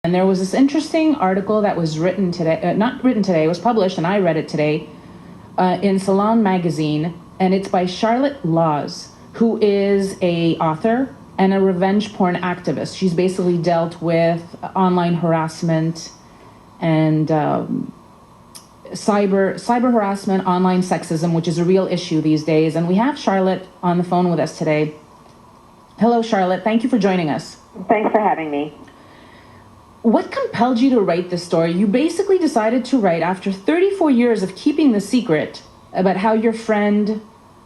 And there was this interesting article that was written today, not written today, it was published, and I read it today in Salon magazine, and it's by Charlotte Laws, who is a author and a revenge porn activist. She's basically dealt with online harassment and cyber harassment, online sexism, which is a real issue these days. And we have Charlotte on the phone with us today. Hello, Charlotte. Thank you for joining us. Thanks for having me. What compelled you to write this story? You basically decided to write after 34 years of keeping the secret about how your friend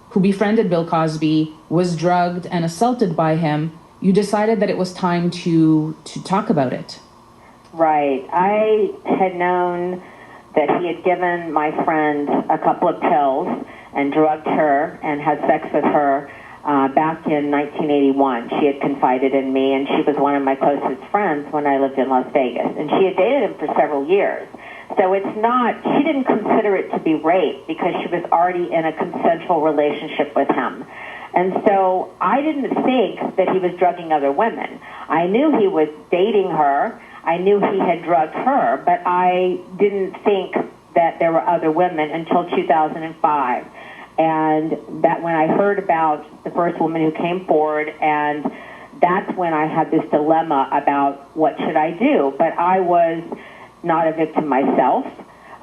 who befriended Bill Cosby was drugged and assaulted by him. You decided that it was time to talk about it. Right. I had known that he had given my friend a couple of pills and drugged her and had sex with her back in 1981. She had confided in me, and she was one of my closest friends when I lived in Las Vegas. And she had dated him for several years. So it's not, she didn't consider it to be rape because she was already in a consensual relationship with him. And so I didn't think that he was drugging other women. I knew he was dating her. I knew he had drugged her, but I didn't think that there were other women until 2005. And that when I heard about the first woman who came forward, and that's when I had this dilemma about what should I do. But I was not a victim myself.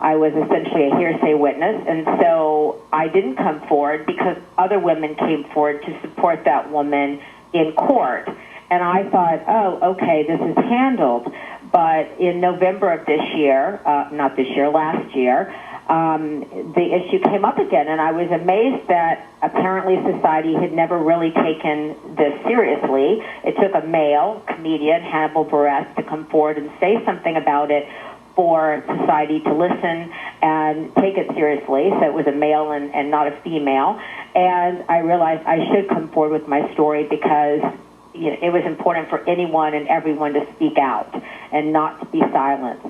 I was essentially a hearsay witness, and so I didn't come forward because other women came forward to support that woman in court. And I thought, oh, okay, this is handled. But in November of this year, not this year, last year, the issue came up again, and I was amazed that apparently society had never really taken this seriously. It took a male comedian, Hannibal Buress, to come forward and say something about it for society to listen and take it seriously. So it was a male and not a female. And I realized I should come forward with my story because it was important for anyone and everyone to speak out and not to be silenced.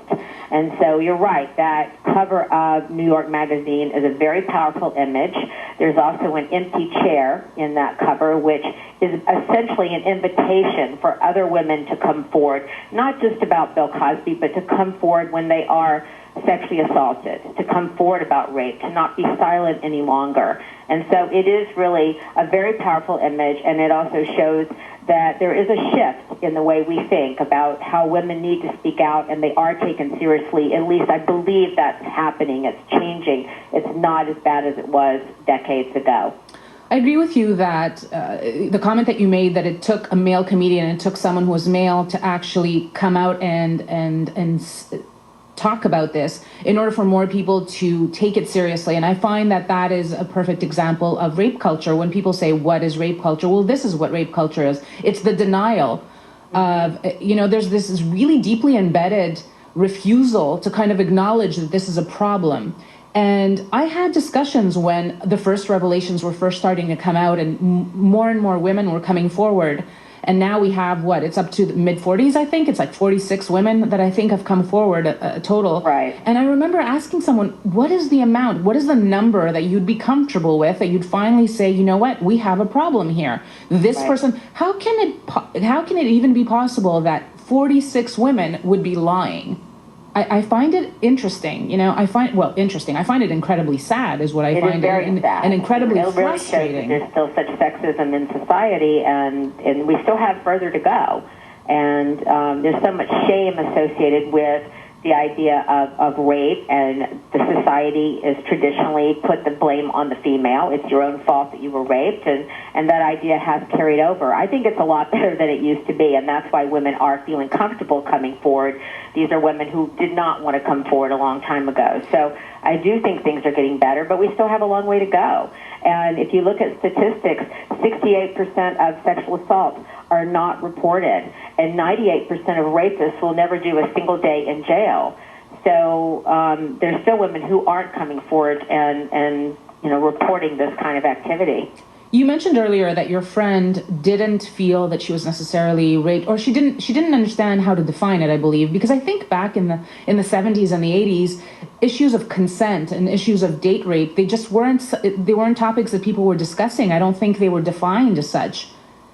And so you're right, that cover of New York Magazine is a very powerful image. There's also an empty chair in that cover, which is essentially an invitation for other women to come forward, not just about Bill Cosby, but to come forward when they are sexually assaulted, to come forward about rape, to not be silent any longer. And so it is really a very powerful image, and it also shows that there is a shift in the way we think about how women need to speak out, and they are taken seriously. At least I believe that's happening. It's changing. It's not as bad as it was decades ago. I agree with you that the comment that you made that it took a male comedian, it took someone who was male to actually come out and talk about this in order for more people to take it seriously. And I find that that is a perfect example of rape culture. When people say, what is rape culture? Well, this is what rape culture is. It's the denial of, there's this really deeply embedded refusal to kind of acknowledge that this is a problem. And I had discussions when the first revelations were first starting to come out, and more women were coming forward. And now we have it's up to the mid-40s, I think. It's like 46 women that I think have come forward, a total. Right. And I remember asking someone, what is the amount? What is the number that you'd be comfortable with, that you'd finally say, you know what, we have a problem here. This person, how can it even be possible that 46 women would be lying? I find it interesting, I find it incredibly sad is what I find it, and incredibly frustrating. It really shows that there's still such sexism in society, and we still have further to go. And there's so much shame associated with the idea of rape, and the society is traditionally put the blame on the female. It's your own fault that you were raped, and that idea has carried over. I think it's a lot better than it used to be, and that's why women are feeling comfortable coming forward. These are women who did not want to come forward a long time ago. So I do think things are getting better, but we still have a long way to go. And if you look at statistics, 68% of sexual assaults are not reported, and 98% of rapists will never do a single day in jail. So there's still women who aren't coming forward and reporting this kind of activity. You mentioned earlier that your friend didn't feel that she was necessarily raped, or she didn't understand how to define it, I believe, because I think back in the 70s and the 80s, issues of consent and issues of date rape, they weren't topics that people were discussing. I don't think they were defined as such.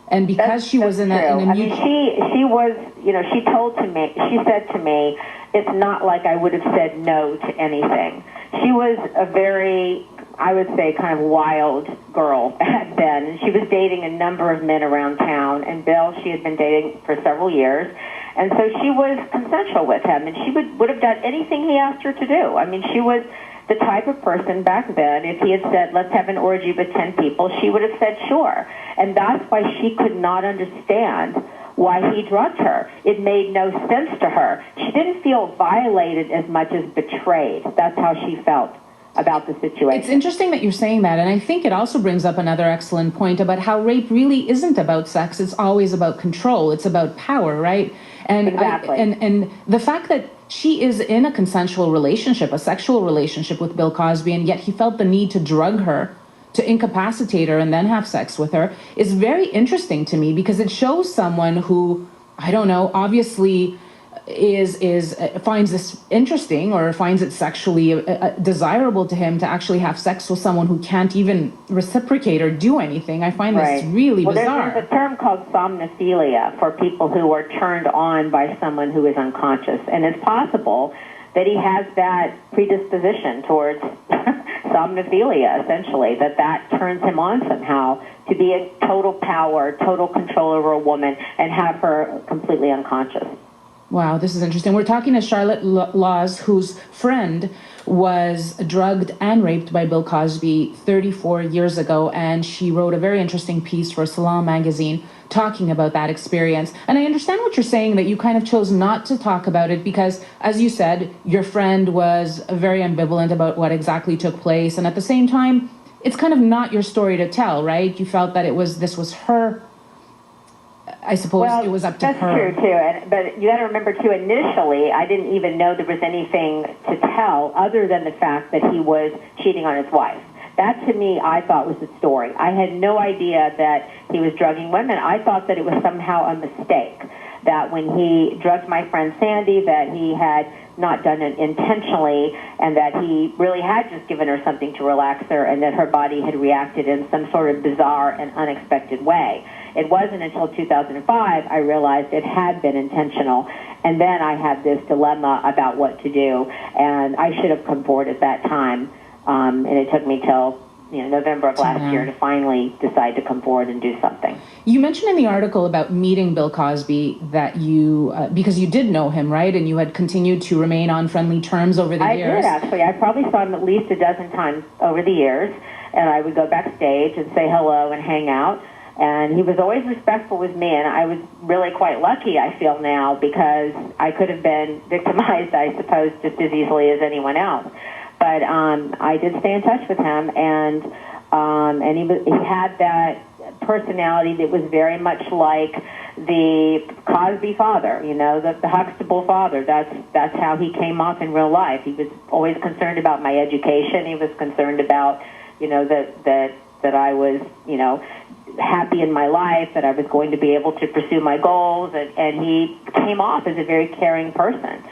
And because she was in true. a I mean, she was, she said to me, it's not like I would have said no to anything. She was a very, I would say, kind of wild girl back then. And she was dating a number of men around town. And Bill, she had been dating for several years. And so she was consensual with him. And she would have done anything he asked her to do. I mean, she was the type of person back then, if he had said, let's have an orgy with 10 people, she would have said sure. And that's why she could not understand why he drugged her. It made no sense to her. She didn't feel violated as much as betrayed. That's how she felt about the situation. It's interesting that you're saying that, and I think it also brings up another excellent point about how rape really isn't about sex. It's always about control. It's about power, right? And exactly. And the fact that she is in a consensual relationship, a sexual relationship with Bill Cosby, and yet he felt the need to drug her, to incapacitate her and then have sex with her, is very interesting to me, because it shows someone who, I don't know, obviously is finds this interesting or finds it sexually desirable to him to actually have sex with someone who can't even reciprocate or do anything. I find this really bizarre. There's a term called somnophilia for people who are turned on by someone who is unconscious, and it's possible that he has that predisposition towards somnophilia, essentially, that turns him on somehow to be in total power, total control over a woman and have her completely unconscious. Wow, this is interesting. We're talking to Charlotte Laws, whose friend was drugged and raped by Bill Cosby 34 years ago, and she wrote a very interesting piece for Salon magazine talking about that experience. And I understand what you're saying, that you kind of chose not to talk about it because, as you said, your friend was very ambivalent about what exactly took place, and at the same time, it's kind of not your story to tell, right? You felt that this was her. I suppose it was up to her. That's true, too. But you got to remember, too, initially, I didn't even know there was anything to tell other than the fact that he was cheating on his wife. That, to me, I thought was the story. I had no idea that he was drugging women. I thought that it was somehow a mistake, that when he drugged my friend Sandy, that he had not done it intentionally, and that he really had just given her something to relax her, and that her body had reacted in some sort of bizarre and unexpected way. It wasn't until 2005 I realized it had been intentional, and then I had this dilemma about what to do, and I should have come forward at that time, and it took me till November of last year to finally decide to come forward and do something. You mentioned in the article about meeting Bill Cosby that you, because you did know him, right? And you had continued to remain on friendly terms over the years. I did, actually. I probably saw him at least a dozen times over the years, and I would go backstage and say hello and hang out. And he was always respectful with me, and I was really quite lucky, I feel now, because I could have been victimized, I suppose, just as easily as anyone else. But I did stay in touch with him, and he had that personality that was very much like the Cosby father, the Huxtable father. That's how he came off in real life. He was always concerned about my education. He was concerned about, that I was, happy in my life, that I was going to be able to pursue my goals, and he came off as a very caring person.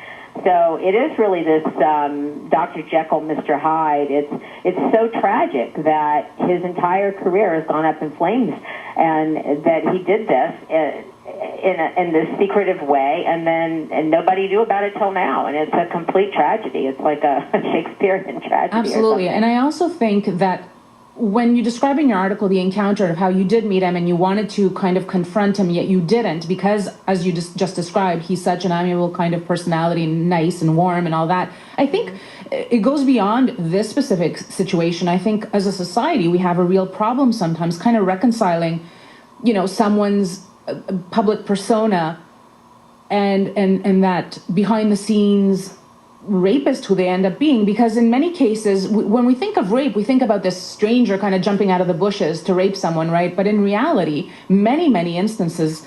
So it is really this Dr. Jekyll, Mr. Hyde. It's so tragic that his entire career has gone up in flames, and that he did this in this secretive way, and nobody knew about it till now. And it's a complete tragedy. It's like a Shakespearean tragedy. Absolutely, and I also think that when you describe in your article the encounter of how you did meet him and you wanted to kind of confront him, yet you didn't, because, as you just described, he's such an amiable kind of personality, nice and warm and all that. I think it goes beyond this specific situation. I think as a society, we have a real problem sometimes kind of reconciling, someone's public persona and that behind the scenes rapist who they end up being, because in many cases when we think of rape, we think about this stranger kind of jumping out of the bushes to rape someone, right? But in reality, many instances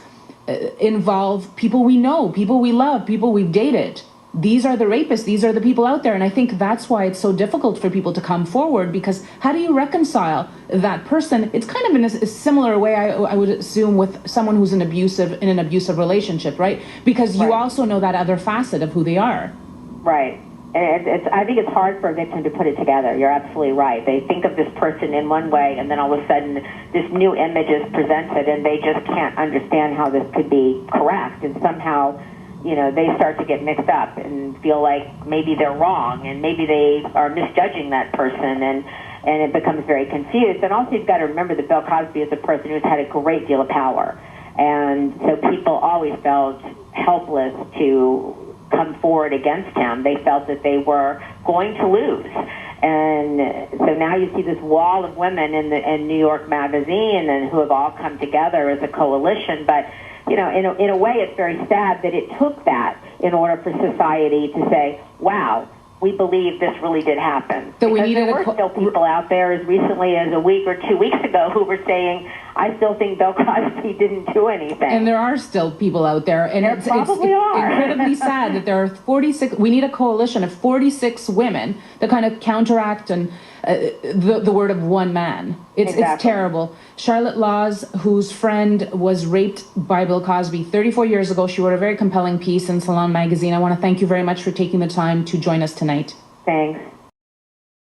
involve people we know, people we love, people we've dated. These are the rapists. These are the people out there. And I think that's why it's so difficult for people to come forward, because how do you reconcile that person? It's kind of in a similar way, I would assume, with someone who's in an abusive relationship, right? Because you also know that other facet of who they are. Right. I think it's hard for a victim to put it together. You're absolutely right. They think of this person in one way, and then all of a sudden this new image is presented, and they just can't understand how this could be correct. And somehow, they start to get mixed up and feel like maybe they're wrong, and maybe they are misjudging that person, and it becomes very confused. And also, you've got to remember that Bill Cosby is a person who's had a great deal of power, and so people always felt helpless to come forward against him. They felt that they were going to lose. And so now you see this wall of women in New York Magazine and who have all come together as a coalition. But, in a way, it's very sad that it took that in order for society to say, wow, we believe this really did happen. So because there were still people out there as recently as a week or 2 weeks ago who were saying, I still think Bill Cosby didn't do anything. And there are still people out there. And it's incredibly sad that there are 46, we need a coalition of 46 women that kind of counteract and the word of one man. It's terrible. Charlotte Laws, whose friend was raped by Bill Cosby 34 years ago, she wrote a very compelling piece in Salon Magazine. I want to thank you very much for taking the time to join us tonight. Thanks.